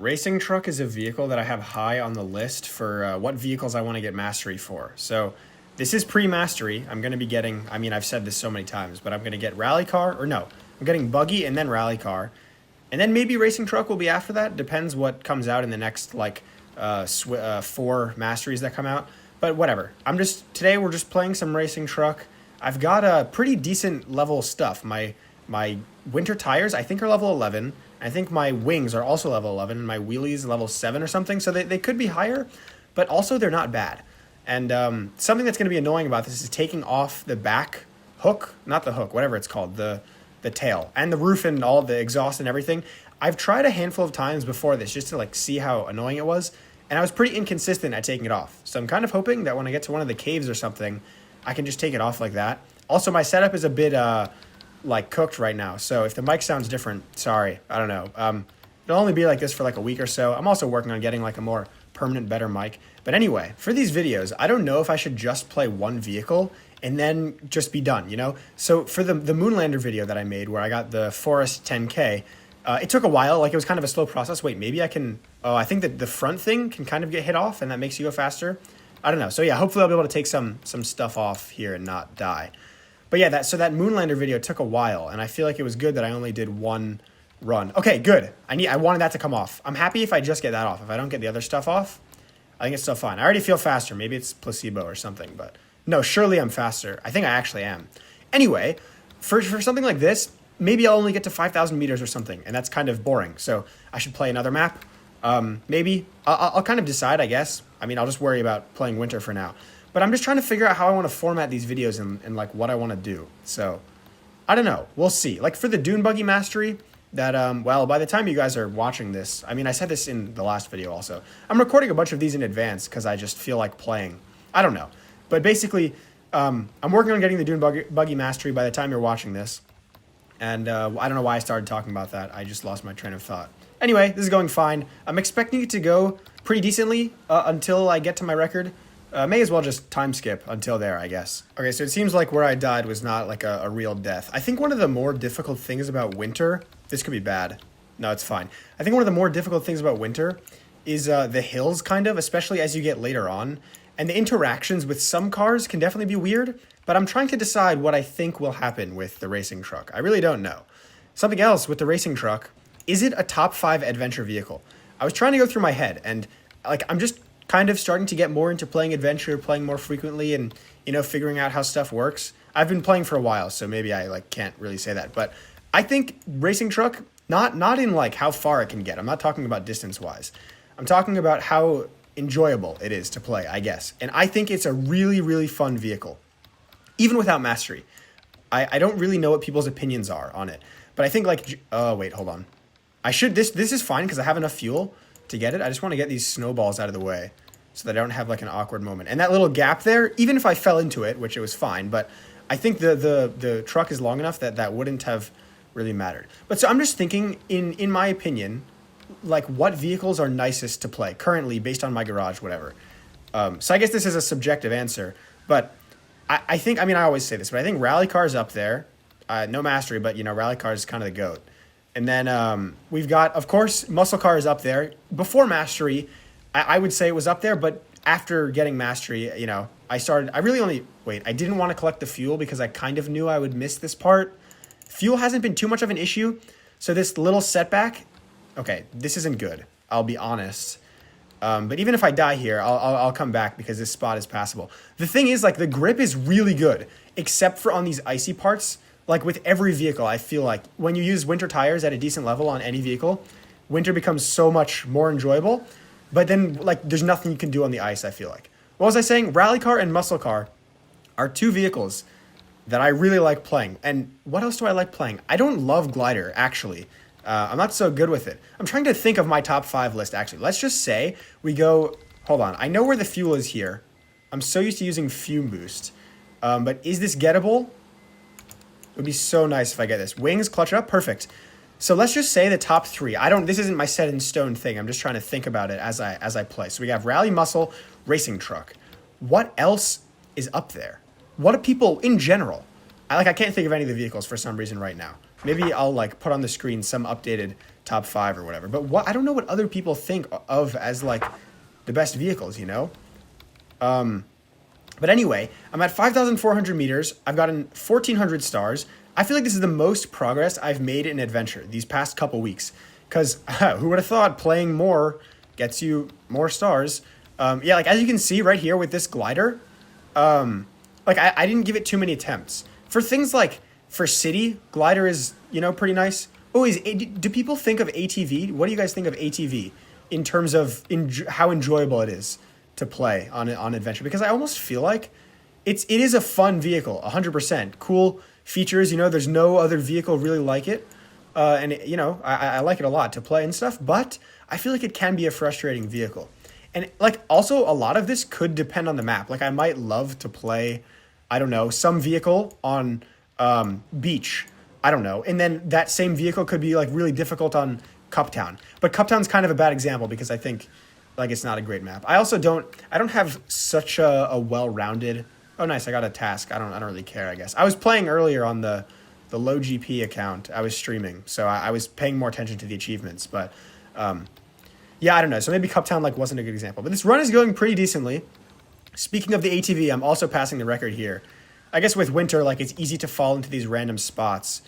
Racing truck is a vehicle that I have high on the list for what vehicles I want to get mastery for. So this is pre-mastery. I'm going to be getting, I mean, I've said this so many times, but I'm going to get rally car, or no, I'm getting buggy and then rally car. And then maybe racing truck will be after that. Depends what comes out in the next, like, 4 masteries that come out. But whatever. Today we're just playing some racing truck. I've got a pretty decent level stuff. My winter tires, I think, are level 11. I think my wings are also level 11, and my wheelies level 7 or something. So they could be higher, but also they're not bad. And something that's going to be annoying about this is taking off the back hook, not the hook, whatever it's called, the tail, and the roof and all the exhaust and everything. I've tried a handful of times before this just to like see how annoying it was, and I was pretty inconsistent at taking it off. So I'm kind of hoping that when I get to one of the caves or something, I can just take it off like that. Also, my setup is a bit like cooked right now, so if the mic sounds different, sorry, I don't know. It'll only be like this for like a week or so. I'm also working on getting like a more permanent, better mic. But anyway, for these videos, I don't know if I should just play one vehicle and then just be done, you know? So for the Moonlander video that I made where I got the Forest 10K, it took a while, like it was kind of a slow process. Wait, maybe I can, I think that the front thing can kind of get hit off and that makes you go faster. I don't know. So yeah, hopefully I'll be able to take some stuff off here and not die. But yeah, that Moonlander video took a while, and I feel like it was good that I only did one run. Okay, good. I wanted that to come off. I'm happy if I just get that off. If I don't get the other stuff off, I think it's still fine. I already feel faster. Maybe it's placebo or something, but no, surely I'm faster. I think I actually am. Anyway, for something like this, maybe I'll only get to 5,000 meters or something, and that's kind of boring. So I should play another map. Maybe. I'll kind of decide, I guess. I mean, I'll just worry about playing winter for now. But I'm just trying to figure out how I want to format these videos and like what I want to do. So I don't know. We'll see. Like for the Dune Buggy Mastery, that, well, by the time you guys are watching this, I mean, I said this in the last video also. I'm recording a bunch of these in advance because I just feel like playing. I don't know. But basically, I'm working on getting the Dune Buggy Mastery by the time you're watching this. And I don't know why I started talking about that. I just lost my train of thought. Anyway, this is going fine. I'm expecting it to go pretty decently until I get to my record. May as well just time skip until there, I guess. Okay, so it seems like where I died was not like a real death. I think one of the more difficult things about winter, this could be bad. No, it's fine. I think one of the more difficult things about winter is the hills, kind of, especially as you get later on. And the interactions with some cars can definitely be weird, but I'm trying to decide what I think will happen with the racing truck. I really don't know. Something else with the racing truck, is it a top 5 adventure vehicle? I was trying to go through my head, and like I'm just kind of starting to get more into playing adventure, playing more frequently, and, you know, figuring out how stuff works. I've been playing for a while, so maybe I like can't really say that, but I think racing truck, not in like how far it can get. I'm not talking about distance wise. I'm talking about how enjoyable it is to play, I guess. And I think it's a really, really fun vehicle, even without mastery. I don't really know what people's opinions are on it, but I think like, oh wait, hold on. This is fine because I have enough fuel to get it. I just want to get these snowballs out of the way so that I don't have like an awkward moment. And that little gap there, even if I fell into it, which it was fine, but I think the truck is long enough that wouldn't have really mattered. But so I'm just thinking, in my opinion, like what vehicles are nicest to play currently based on my garage, whatever. So I guess this is a subjective answer, but I think, I mean, I always say this, but I think rally car is up there. No mastery, but, you know, rally car is kind of the GOAT. And then we've got, of course, muscle car is up there. Before mastery, I would say it was up there, but after getting mastery, you know, I didn't want to collect the fuel because I kind of knew I would miss this part. Fuel hasn't been too much of an issue, so this little setback, okay, this isn't good, I'll be honest. But even if I die here, I'll come back because this spot is passable. The thing is, like, the grip is really good, except for on these icy parts. Like with every vehicle, I feel like when you use winter tires at a decent level on any vehicle, winter becomes so much more enjoyable. But then, like, there's nothing you can do on the ice, I feel like. What was I saying? Rally car and muscle car are 2 vehicles that I really like playing. And what else do I like playing? I don't love glider, actually. I'm not so good with it. I'm trying to think of my top 5 list, actually. Let's just say we go, hold on. I know where the fuel is here. I'm so used to using fume boost. But is this gettable? It would be so nice if I get this. Wings, clutch up, perfect. So let's just say the top 3. This isn't my set in stone thing. I'm just trying to think about it as I play. So we have rally, muscle, racing truck. What else is up there? What do people in general? I can't think of any of the vehicles for some reason right now. Maybe I'll like put on the screen some updated top 5 or whatever. But I don't know what other people think of as like the best vehicles, you know? But anyway, I'm at 5,400 meters. I've gotten 1,400 stars. I feel like this is the most progress I've made in Adventure these past couple weeks. Because who would have thought playing more gets you more stars? Yeah, like as you can see right here with this glider, like I didn't give it too many attempts. For things like, for city, glider is, you know, pretty nice. Oh, do people think of ATV? What do you guys think of ATV in terms of how enjoyable it is to play on Adventure? Because I almost feel like it is a fun vehicle, 100%. Cool features, you know, there's no other vehicle really like it. And, you know, I like it a lot to play and stuff, but I feel like it can be a frustrating vehicle. And, like, also a lot of this could depend on the map. Like, I might love to play, I don't know, some vehicle on beach. I don't know. And then that same vehicle could be, like, really difficult on Cuptown. But Cuptown's kind of a bad example because I think, like, it's not a great map. I also don't have such a well-rounded... Oh, nice, I got a task. I don't really care, I guess. I was playing earlier on the low GP account. I was streaming, so I was paying more attention to the achievements. But, yeah, I don't know. So maybe Cuptown, like, wasn't a good example. But this run is going pretty decently. Speaking of the ATV, I'm also passing the record here. I guess with winter, like, it's easy to fall into these random spots.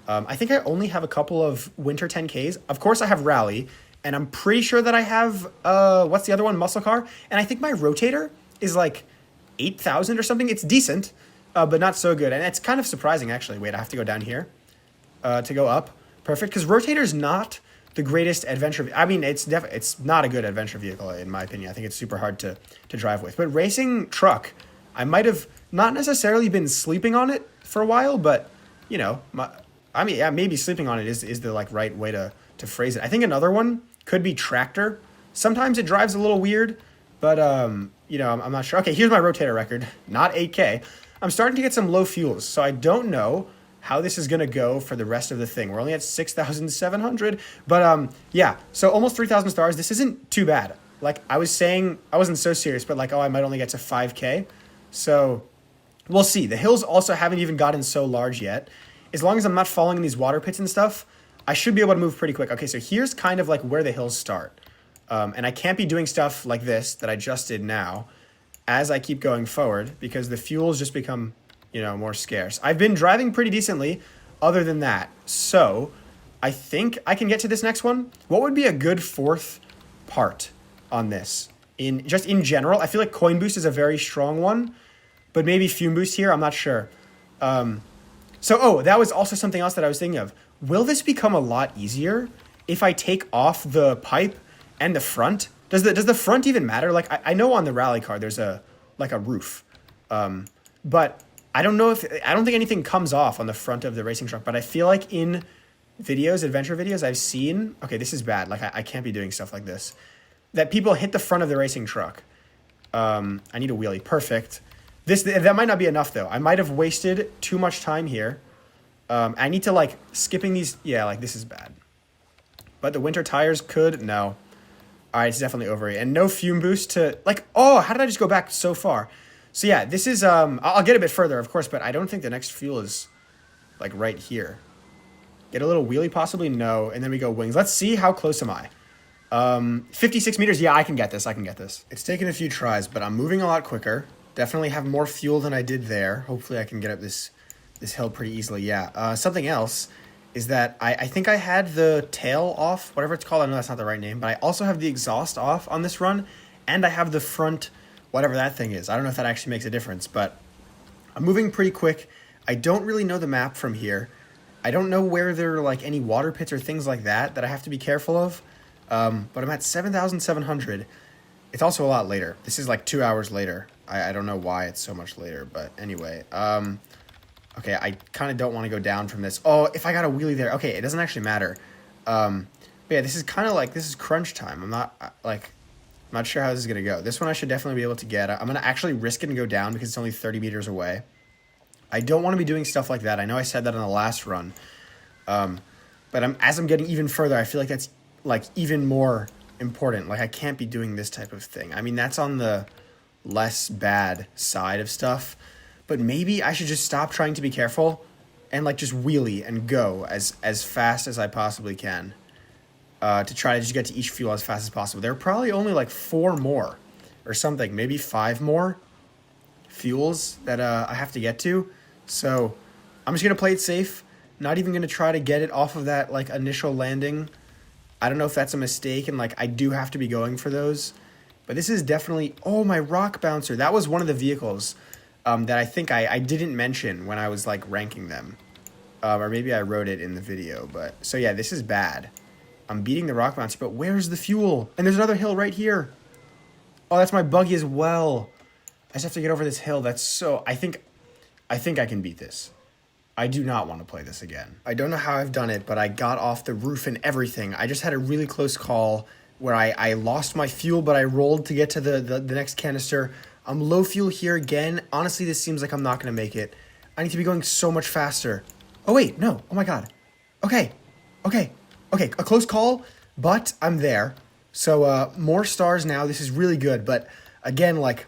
I think I only have a couple of winter 10Ks. Of course, I have Rally, and I'm pretty sure that I have, what's the other one? Muscle Car. And I think my Rotator is, like, 8,000 or something. It's decent, but not so good. And it's kind of surprising, actually. Wait, I have to go down here to go up. Perfect, because Rotator's not the greatest adventure... I mean, it's not a good adventure vehicle, in my opinion. I think it's super hard to drive with. But Racing Truck, I might have not necessarily been sleeping on it for a while, but, you know, I mean, yeah, maybe sleeping on it is the, like, right way to phrase it. I think another one could be Tractor. Sometimes it drives a little weird, but, you know, I'm not sure. Okay, here's my Rotator record, not 8K. I'm starting to get some low fuels, so I don't know how this is going to go for the rest of the thing. We're only at 6,700, but, yeah, so almost 3,000 stars. This isn't too bad. Like, I was saying, I wasn't so serious, but, like, oh, I might only get to 5K. So, we'll see. The hills also haven't even gotten so large yet. As long as I'm not falling in these water pits and stuff, I should be able to move pretty quick. Okay, so here's kind of, like, where the hills start. And I can't be doing stuff like this that I just did now as I keep going forward because the fuels just become, you know, more scarce. I've been driving pretty decently other than that. So I think I can get to this next one. What would be a good fourth part on this? In general, I feel like Coin Boost is a very strong one, but maybe Fume Boost here, I'm not sure. That was also something else that I was thinking of. Will this become a lot easier if I take off the pipe and the front? Does the front even matter? Like, I know on the rally car there's a roof, but I don't think anything comes off on the front of the racing truck. But I feel like in adventure videos, I've seen, okay, this is bad. Like, I can't be doing stuff like this. That people hit the front of the racing truck. I need a wheelie. Perfect. That might not be enough though. I might have wasted too much time here. I need to, like, skipping these. Yeah, like, this is bad. But the winter tires could, no. All right, it's definitely over it. And no fume boost to, like, oh, how did I just go back so far? So yeah, this is, I'll get a bit further, of course, but I don't think the next fuel is, like, right here. Get a little wheelie possibly? No. And then we go wings. Let's see, how close am I? 56 meters. Yeah, I can get this. It's taken a few tries, but I'm moving a lot quicker. Definitely have more fuel than I did there. Hopefully I can get up this hill pretty easily. Yeah. Something else is that I think I had the tail off, whatever it's called. I know that's not the right name, but I also have the exhaust off on this run, and I have the front, whatever that thing is. I don't know if that actually makes a difference, but I'm moving pretty quick. I don't really know the map from here. I don't know where there are, like, any water pits or things like that I have to be careful of. But I'm at 7,700. It's also a lot later. This is like 2 hours later. I don't know why it's so much later, but anyway. Okay, I kind of don't want to go down from this. Oh, if I got a wheelie there. Okay, it doesn't actually matter. But yeah, this is kind of like, this is crunch time. I'm not sure how this is going to go. This one I should definitely be able to get. I'm going to actually risk it and go down because it's only 30 meters away. I don't want to be doing stuff like that. I know I said that on the last run. But as I'm getting even further, I feel like that's, like, even more important. Like, I can't be doing this type of thing. I mean, that's on the less bad side of stuff. But maybe I should just stop trying to be careful and, like, just wheelie and go as fast as I possibly can. to try to just get to each fuel as fast as possible. There are probably only like 4 more or something, maybe 5 more fuels that I have to get to. So I'm just going to play it safe. Not even going to try to get it off of that like initial landing. I don't know if that's a mistake, and like I do have to be going for those. But this is definitely... Oh, my rock bouncer. That was one of the vehicles that I think I didn't mention when I was like ranking them. Or maybe I wrote it in the video. But so yeah, this is bad. I'm beating the rock bouncer, but where's the fuel? And there's another hill right here. Oh, that's my buggy as well. I just have to get over this hill. That's so... I think I can beat this. I do not want to play this again. I don't know how I've done it, but I got off the roof and everything. I just had a really close call where I lost my fuel, but I rolled to get to the next canister. I'm low fuel here again. Honestly, this seems like I'm not going to make it. I need to be going so much faster. Oh, wait, no. Oh, my God. Okay. A close call, but I'm there. So more stars now. This is really good, but again, like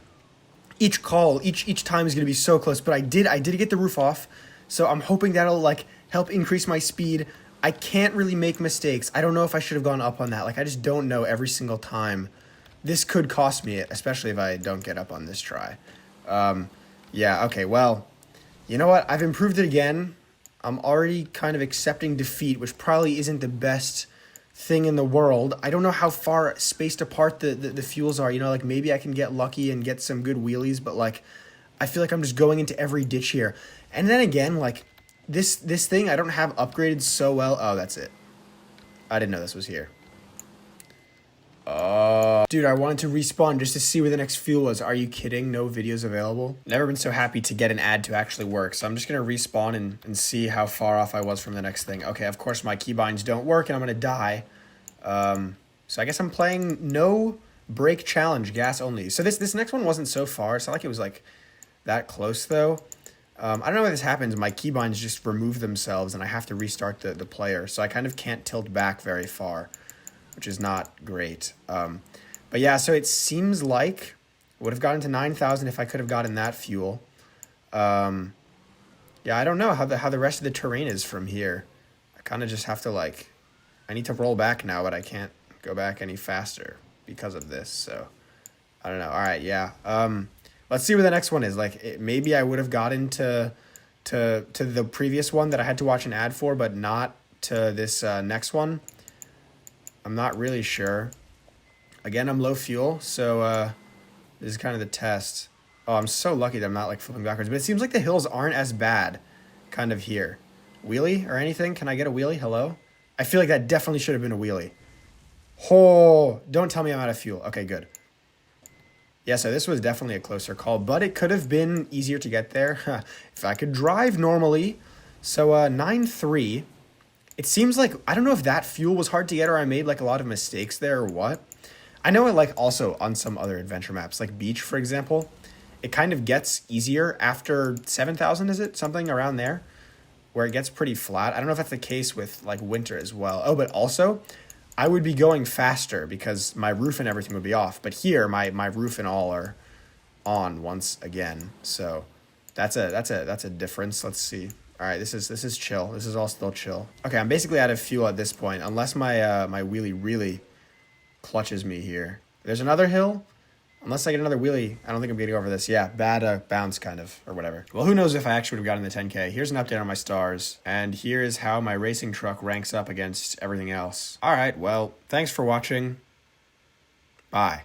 each call, each time is going to be so close. But I did get the roof off, so I'm hoping that'll like help increase my speed. I can't really make mistakes. I don't know if I should have gone up on that. Like I just don't know every single time. This could cost me it, especially if I don't get up on this try. Yeah, okay, well, you know what? I've improved it again. I'm already kind of accepting defeat, which probably isn't the best thing in the world. I don't know how far spaced apart the fuels are. You know, like maybe I can get lucky and get some good wheelies, but like I feel like I'm just going into every ditch here. And then again, like this thing I don't have upgraded so well. Oh, that's it. I didn't know this was here. Dude, I wanted to respawn just to see where the next fuel was. Are you kidding? No videos available? Never been so happy to get an ad to actually work. So I'm just going to respawn and see how far off I was from the next thing. Okay, of course my keybinds don't work and I'm going to die. So I guess I'm playing no brake challenge, gas only. So this next one wasn't so far. It's not like it was like that close though. I don't know why this happens. My keybinds just remove themselves and I have to restart the player. So I kind of can't tilt back very far, which is not great. But yeah, so it seems like I would have gotten to 9,000 if I could have gotten that fuel. Yeah, I don't know how the rest of the terrain is from here. I kind of just have to like, I need to roll back now, but I can't go back any faster because of this. So I don't know. All right, yeah. Let's see where the next one is. Like maybe I would have gotten to the previous one that I had to watch an ad for, but not to this next one. I'm not really sure. Again, I'm low fuel, so this is kind of the test. Oh, I'm so lucky that I'm not like flipping backwards, but it seems like the hills aren't as bad kind of here. Wheelie or anything? Can I get a wheelie? Hello? I feel like that definitely should have been a wheelie. Oh, don't tell me I'm out of fuel. Okay, good. Yeah, so this was definitely a closer call, but it could have been easier to get there if I could drive normally. So 9-3. It seems like, I don't know if that fuel was hard to get or I made like a lot of mistakes there or what. I know it like also on some other adventure maps, like Beach, for example, it kind of gets easier after 7,000, is it? Something around there, where it gets pretty flat. I don't know if that's the case with like Winter as well. Oh, but also, I would be going faster because my roof and everything would be off. But here, my roof and all are on once again. So that's a difference. Let's see. All right, this is chill. This is all still chill. Okay, I'm basically out of fuel at this point, unless my my wheelie really clutches me here. There's another hill. Unless I get another wheelie, I don't think I'm getting over this. Yeah, bad bounce kind of, or whatever. Well, who knows if I actually would have gotten the 10K. Here's an update on my stars, and here is how my racing truck ranks up against everything else. All right, well, thanks for watching. Bye.